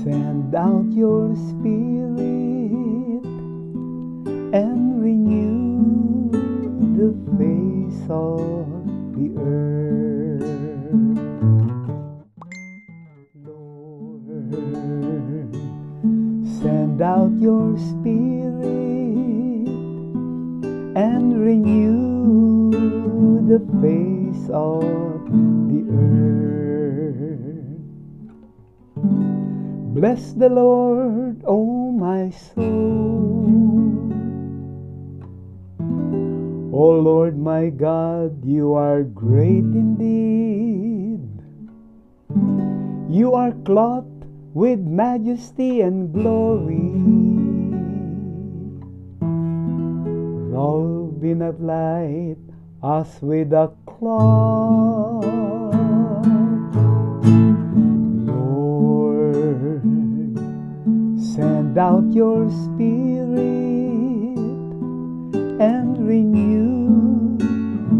Send out your spirit and renew the face of the earth. Lord, send out your spirit and renew the face of the earth. Bless the Lord, O my soul. O Lord my God, you are great indeed. You are clothed with majesty and glory, robed in a light as with a cloth. Send out your spirit and renew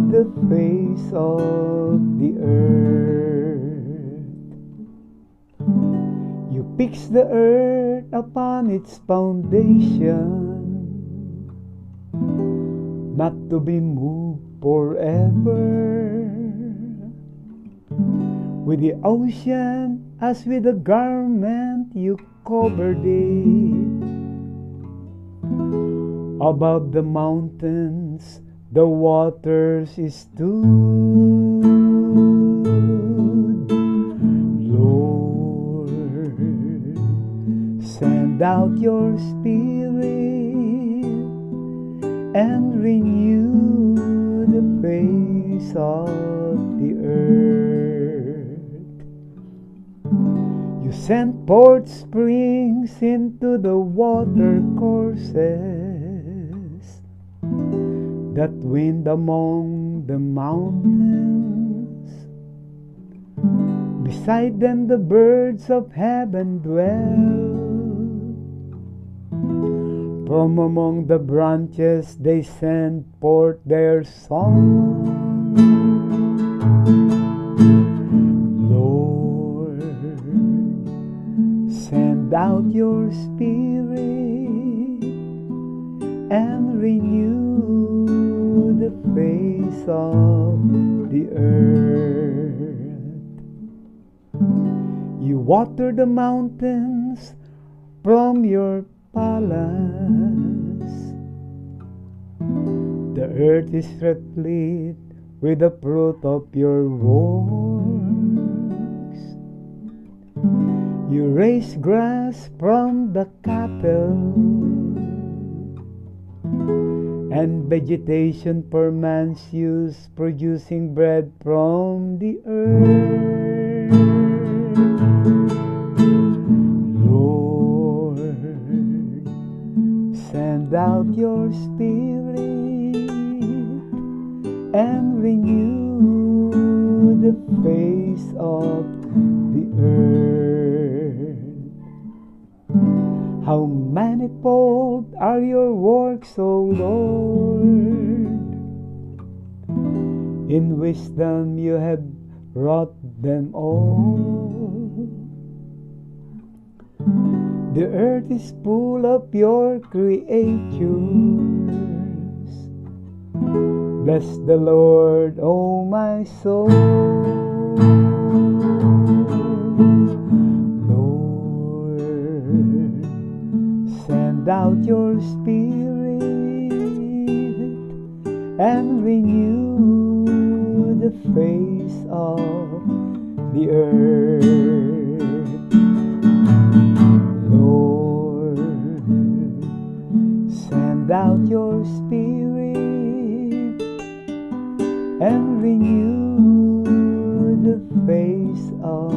the face of the earth. You fix the earth upon its foundation, not to be moved forever. With the ocean as with a garment you covered it. Above the mountains the waters stood. Lord, send out your spirit and renew the face of the earth. You sent forth springs into the water courses that wind among the mountains. Beside them the birds of heaven dwell. From among the branches they send forth their song. Lord, send out your spirit and renew the face of the earth. You water the mountains from your palace. The earth is replete with the fruit of your works. You raise grass from the cattle and vegetation for man's use, producing bread from the earth. Lord, send out your spirit and renew the face of the earth. How manifold are your works, O Lord! In wisdom you have wrought them all. The earth is full of your creatures. Bless the Lord, O my soul. Lord, send out your spirit and renew the face of the earth. Lord, send out your spirit and renew the face of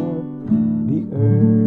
the earth.